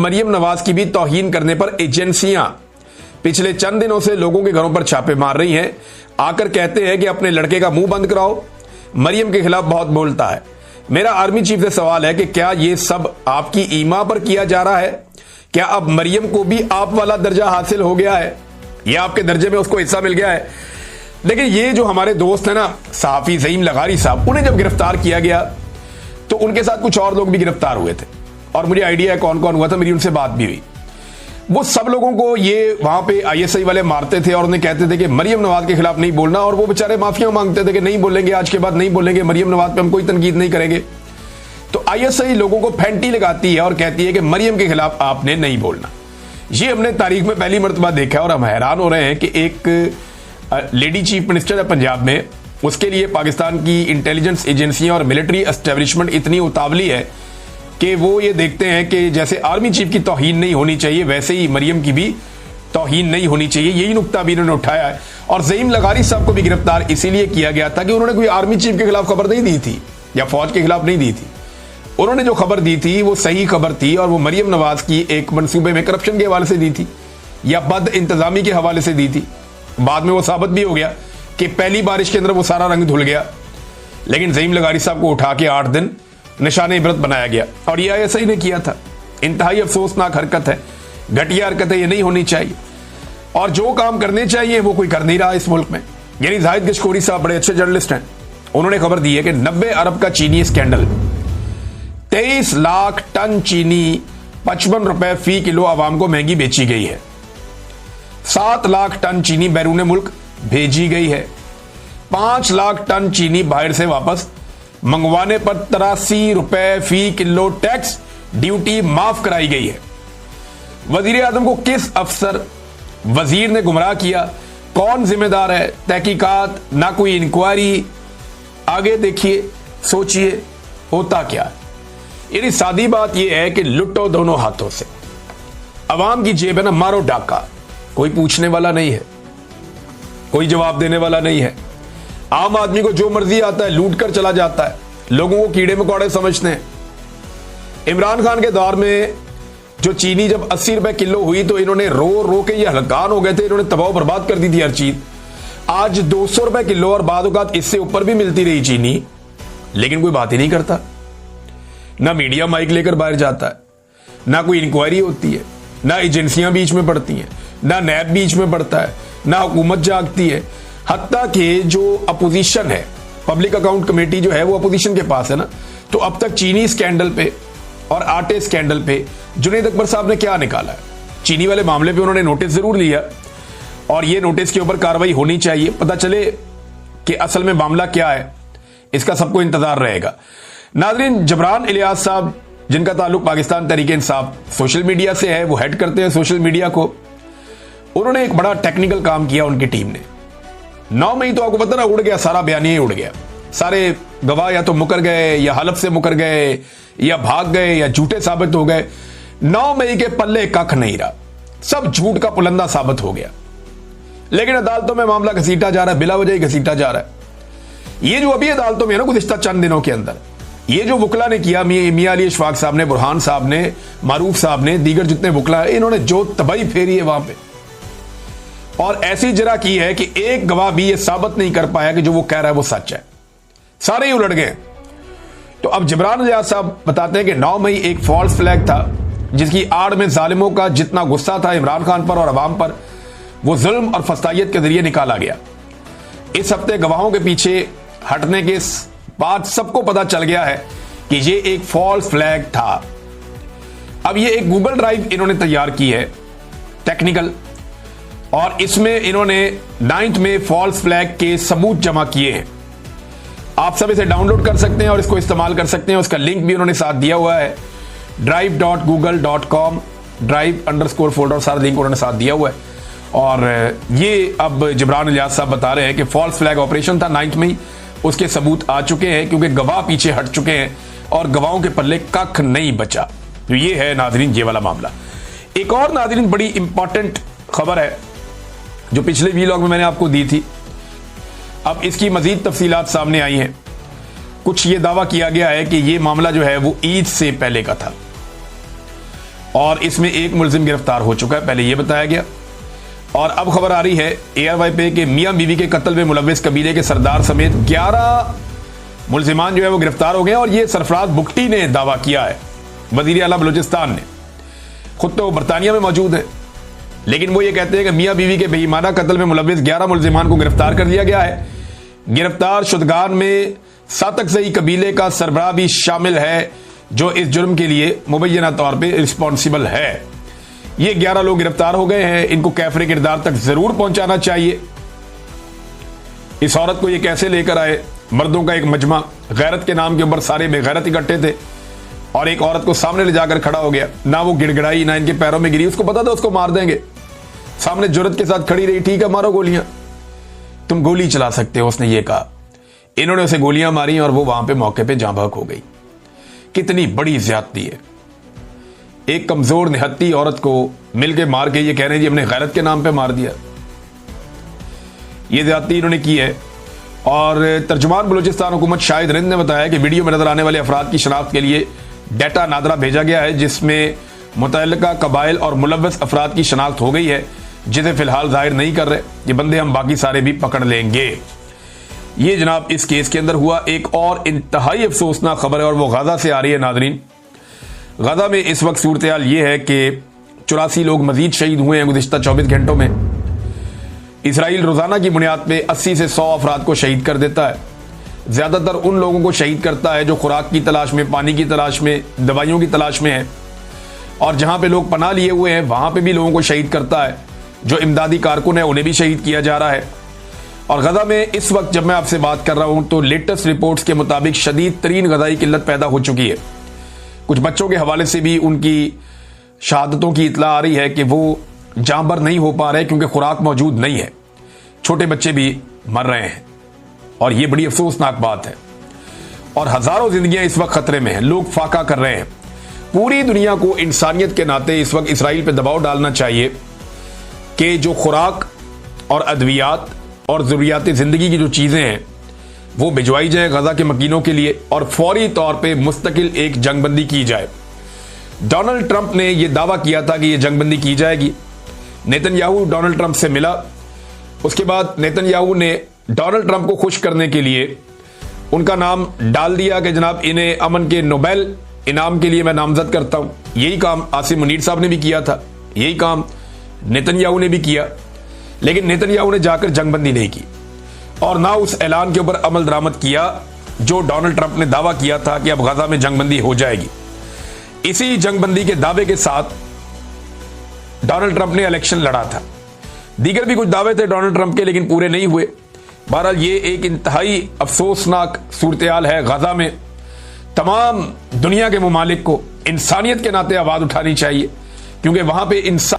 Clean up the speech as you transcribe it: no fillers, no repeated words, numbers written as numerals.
मरियम नवाज की भी तौहीन करने पर एजेंसियां पिछले चंद दिनों से लोगों के घरों पर छापे मार रही हैं, आकर कहते हैं कि अपने लड़के का मुंह बंद कराओ, मरियम के खिलाफ बहुत बोलता है। मेरा आर्मी चीफ से सवाल है कि क्या यह सब आपकी ईमा पर किया जा रहा है? क्या अब मरियम को भी आप वाला दर्जा हासिल हो गया है या आपके दर्जे में उसको हिस्सा मिल गया है? देखिए, ये जो हमारे दोस्त है ना सहाफी ज़ईम लगारी साहब, उन्हें जब गिरफ्तार किया गया तो उनके साथ कुछ और लोग भी गिरफ्तार हुए थे और मुझे आइडिया है कौन कौन हुआ था, मेरी उनसे बात भी हुई। वो सब लोगों को ये वहां पे आईएसआई वाले मारते थे और उन्हें कहते थे कि मरियम नवाज के खिलाफ नहीं बोलना, और वो बेचारे माफिया मांगते थे कि नहीं बोलेंगे, आज के बाद नहीं बोलेंगे, मरियम नवाज पे हम कोई तनकीद नहीं करेंगे। तो आईएसआई लोगों को फेंटी लगाती है और कहती है कि मरियम के खिलाफ आपने नहीं बोलना। ये हमने तारीख में पहली मरतबा देखा है और हम हैरान हो रहे हैं कि एक लेडी चीफ मिनिस्टर है पंजाब में, उसके लिए पाकिस्तान की इंटेलिजेंस एजेंसियां और मिलिट्री एस्टेब्लिशमेंट इतनी उतावली है कि वो ये देखते हैं कि जैसे आर्मी चीफ की तौहीन नहीं होनी चाहिए वैसे ही मरियम की भी तौहीन नहीं होनी चाहिए। यही नुक्ता भी इन्होंने उठाया है। और ज़ईम लगारी साहब को भी गिरफ्तार इसीलिए किया गया था कि उन्होंने कोई आर्मी चीफ के खिलाफ खबर नहीं दी थी या फौज के खिलाफ नहीं दी थी। उन्होंने जो खबर दी थी वो सही खबर थी और वो मरियम नवाज की एक मंसूबे में करप्शन के हवाले से दी थी या बद इंतजामी के हवाले से दी थी। बाद में वो साबित भी हो गया कि पहली बारिश के अंदर वो सारा रंग धुल गया, लेकिन ज़ईम लगारी साहब को उठा के 8 दिन निशाने इबरत बनाया गया और यह ऐसा ही ने किया था। इंतहाई अफसोसनाक हरकत है, घटिया हरकत है, ये नहीं होनी चाहिए और जो काम करने चाहिए वो कोई कर नहीं रहा इस मुल्क में। यानी जाहिद गशकोरी साहब बड़े अच्छे जर्नलिस्ट हैं, उन्होंने खबर दी है कि 90 अरब का चीनी स्कैंडल, 23 लाख टन चीनी 55 रुपए फी किलो आवाम को महंगी बेची गई है। 7 लाख टन चीनी बैरून मुल्क भेजी गई है। 5 लाख टन चीनी बाहर से वापस मंगवाने पर 83 रुपए फी किलो टैक्स ड्यूटी माफ कराई गई है। वजीर आजम को किस अफसर वजीर ने गुमराह किया? कौन जिम्मेदार है? तहकीकात ना कोई इंक्वायरी। आगे देखिए, सोचिए होता क्या है। यानी सादी बात यह है कि लुटो दोनों हाथों से। अवाम की जेब है ना, मारो डाका, कोई पूछने वाला नहीं है, कोई जवाब देने वाला नहीं है। आम आदमी को जो मर्जी आता है लूट कर चला जाता है, लोगों को कीड़े मकोड़े समझते हैं। इमरान खान के दौर में जो चीनी जब 80 रुपए किलो हुई तो इन्होंने रो रो के ये हलकान हो गए थे, इन्होंने तबाह बर्बाद कर दी थी हर चीज। आज 200 रुपए किलो और बाद औक़ात इससे ऊपर भी मिलती रही चीनी, लेकिन कोई बात ही नहीं करता। ना मीडिया माइक लेकर बाहर जाता है, ना कोई इंक्वायरी होती है, ना एजेंसियां बीच में पड़ती हैं, ना नैब बीच में पड़ता है, ना हुकूमत जागती है। हत्ता कि जो अपोजिशन है, पब्लिक अकाउंट कमेटी जो है वो अपोजिशन के पास है ना, तो अब तक चीनी स्कैंडल पे और आटे स्कैंडल पे जुनैद अकबर साहब ने क्या निकाला है? चीनी वाले मामले पे उन्होंने नोटिस जरूर लिया और ये नोटिस के ऊपर कार्रवाई होनी चाहिए, पता चले कि असल में मामला क्या है, इसका सबको इंतजार रहेगा। नाज़रीन, जबरान इलियास साहब जिनका ताल्लुक पाकिस्तान तहरीक इंसाफ सोशल मीडिया से है, वो हेड करते हैं सोशल मीडिया को, उन्होंने एक बड़ा टेक्निकल काम किया उनकी टीम ने। 9 मई तो आपको पता ना उड़ गया, सारा बयानिया ही उड़ गया। सारे गवाह या तो मुकर गए या हलफ से मुकर गए या भाग गए या झूठे साबित हो गए। 9 मई के पल्ले कख नहीं रहा, सब झूठ का पुलंदा साबित हो गया। लेकिन अदालतों में मामला घसीटा जा रहा है, बिला वजह ही घसीटा जा रहा है। ये जो अभी अदालतों में है ना गुज़िश्ता चंद दिनों के अंदर, ये जो वकला ने किया, मियां अली इशफाक साहब ने, बुरहान साहब ने, मारूफ साहब ने, दीगर जितने वकला है, इन्होंने जो तबाही फेरी है वहां पे और ऐसी जरा की है कि एक गवाह भी ये साबित नहीं कर पाया कि जो वो कह रहा है वो सच है। सारे ही उलट गए। तो अब जबरान इलियास साहब बताते हैं कि 9 मई एक फॉल्स फ्लैग था जिसकी आड़ में जालिमों का जितना गुस्सा था इमरान खान पर और अवाम पर, वो जुल्म और फस्तायत के जरिए निकाला गया। इस हफ्ते गवाहों के पीछे हटने के बाद सबको पता चल गया है कि ये एक फॉल्स फ्लैग था। अब ये एक गूगल ड्राइव इन्होंने तैयार की है टेक्निकल, और इसमें इन्होंने 9 में फॉल्स फ्लैग के सबूत जमा किए हैं। आप सब इसे डाउनलोड कर सकते हैं और इसको इस्तेमाल कर सकते हैं। उसका लिंक भी उन्होंने साथ दिया हुआ है, drive.google.com, drive_folder, सारा लिंक उन्होंने साथ दिया हुआ है। और ये अब जबरान इलियास साहब बता रहे हैं कि फॉल्स फ्लैग ऑपरेशन था 9 में, उसके सबूत आ चुके हैं क्योंकि गवाह पीछे हट चुके हैं और गवाहों के पल्ले कख नहीं बचा। तो ये है नाजरीन ये वाला मामला। एक और नाजरीन बड़ी इंपॉर्टेंट खबर है जो पिछले वीलॉग में मैंने आपको दी थी, अब इसकी मजीद तफसीलात सामने आई हैं। कुछ ये दावा किया गया है कि ये मामला जो है वो ईद से पहले का था। और इसमें एक मुलजिम गिरफ्तार हो चुका है, पहले यह बताया गया। और अब खबर आ रही है ARY पे कि मियां बीवी के कत्ल में मुलव्विस कबीले के सरदार समेत 11 मुलजिमान जो है वो गिरफ्तार हो गए। और ये सरफराज बुगटी ने दावा किया है, वजीर आला बलूचिस्तान ने। खुद तो बरतानिया में मौजूद है, लेकिन वो ये कहते हैं कि मियां बीवी के बेईमाना कत्ल में मुलव्विस 11 मुलजिमान को गिरफ्तार कर लिया गया है। गिरफ्तार शुदगान में सातकजई कबीले का सरबराह भी शामिल है, जो इस जुर्म के लिए मुबैना तौर पे रिस्पॉन्सिबल है। ये 11 लोग गिरफ्तार हो गए हैं, इनको कैफरे किरदार तक जरूर पहुंचाना चाहिए। इस औरत को ये कैसे लेकर आए, मर्दों का एक मजमा, गैरत के नाम के ऊपर सारे बेगैरत इकट्ठे थे और एक औरत को सामने ले जाकर खड़ा हो गया। ना वो गिड़गिड़ाई, ना इनके पैरों में गिरी, उसको पता था उसको मार देंगे। सामने जुर्रत के साथ खड़ी रही, ठीक है मारो गोलियां, तुम गोली चला सकते हो, उसने ये कहा। इन्होंने उसे गोलियां मारी और वो वहां पे मौके पे जाँ बहक हो गई। कितनी बड़ी ज्यादती है। एक कमजोर निहत्ती औरत को मिलके मार के ये कह रहे हैं जी हमने गैरत के नाम पे मार दिया। ये ज्यादती इन्होंने की है। और तर्जुमान बलूचिस्तान हुकूमत शाहिद रिंद ने बताया कि वीडियो में नजर आने वाले अफराद की शनाख्त के लिए डाटा नादरा भेजा गया है, जिसमें मुतल्लिका कबाइल और मुलव्वस अफराद की शनाख्त हो गई है, जिसे फिलहाल जाहिर नहीं कर रहे। ये बंदे हम बाकी सारे भी पकड़ लेंगे। ये जनाब इस केस के अंदर हुआ। एक और इंतहाई अफसोसनाक खबर है और वो गाजा से आ रही है। नाजरीन, गाजा में इस वक्त सूरत हाल ये है कि 84 लोग मजीद शहीद हुए हैं गुज़िश्ता 24 घंटों में। इसराइल रोजाना की बुनियाद पे 80 से 100 अफराद को शहीद कर देता है। ज्यादातर उन लोगों को शहीद करता है जो खुराक की तलाश में, पानी की तलाश में, दवाइयों की तलाश में है। और जहां पे लोग पनाह लिए हुए हैं वहां पे भी लोगों को शहीद करता है। जो इमदादी कारकुन है उन्हें भी शहीद किया जा रहा है। और गजा में इस वक्त जब मैं आपसे बात कर रहा हूं तो लेटेस्ट रिपोर्ट्स के मुताबिक शदीद तरीन गजाई किल्लत पैदा हो चुकी है। कुछ बच्चों के हवाले से भी उनकी शहादतों की इतला आ रही है कि वो जांबर नहीं हो पा रहे क्योंकि खुराक मौजूद नहीं है। छोटे बच्चे भी मर रहे हैं और यह बड़ी अफसोसनाक बात है। और हजारों जिंदगियां इस वक्त खतरे में हैं, लोग फाका कर रहे हैं। पूरी दुनिया को इंसानियत के नाते इस वक्त इसराइल पे दबाव डालना चाहिए कि जो खुराक और अद्वियात और जरूरियात जिंदगी की जो चीजें हैं वो भिजवाई जाए गजा के मकीनों के लिए और फौरी तौर पे मुस्तकिल एक जंगबंदी की जाए। डोनाल्ड ट्रंप ने यह दावा किया था कि यह जंगबंदी की जाएगी। नेतन्याहू डोनाल्ड ट्रंप से मिला, उसके बाद नेतन्याहू ने डोनाल्ड ट्रंप को खुश करने के लिए उनका नाम डाल दिया कि जनाब इन्हें अमन के नोबेल इनाम के लिए मैं नामजद करता हूं। यही काम आसिम मुनीर साहब ने भी किया था, यही काम नेतन्याहू ने भी किया, लेकिन नेतन्याहू ने जाकर जंगबंदी नहीं की और ना उस ऐलान के ऊपर अमल दरामद किया जो डोनाल्ड ट्रंप ने दावा किया था कि अब गजा में जंगबंदी हो जाएगी। इसी जंगबंदी के दावे के साथ डोनाल्ड ट्रंप ने इलेक्शन लड़ा था। दीगर भी कुछ दावे थे डोनाल्ड ट्रंप के, लेकिन पूरे नहीं हुए। बहरहाल ये एक इंतहाई अफसोसनाक सूरत हाल है गजा में। तमाम दुनिया के मुमालिक को इंसानियत के नाते आवाज उठानी चाहिए क्योंकि वहां पे इंसान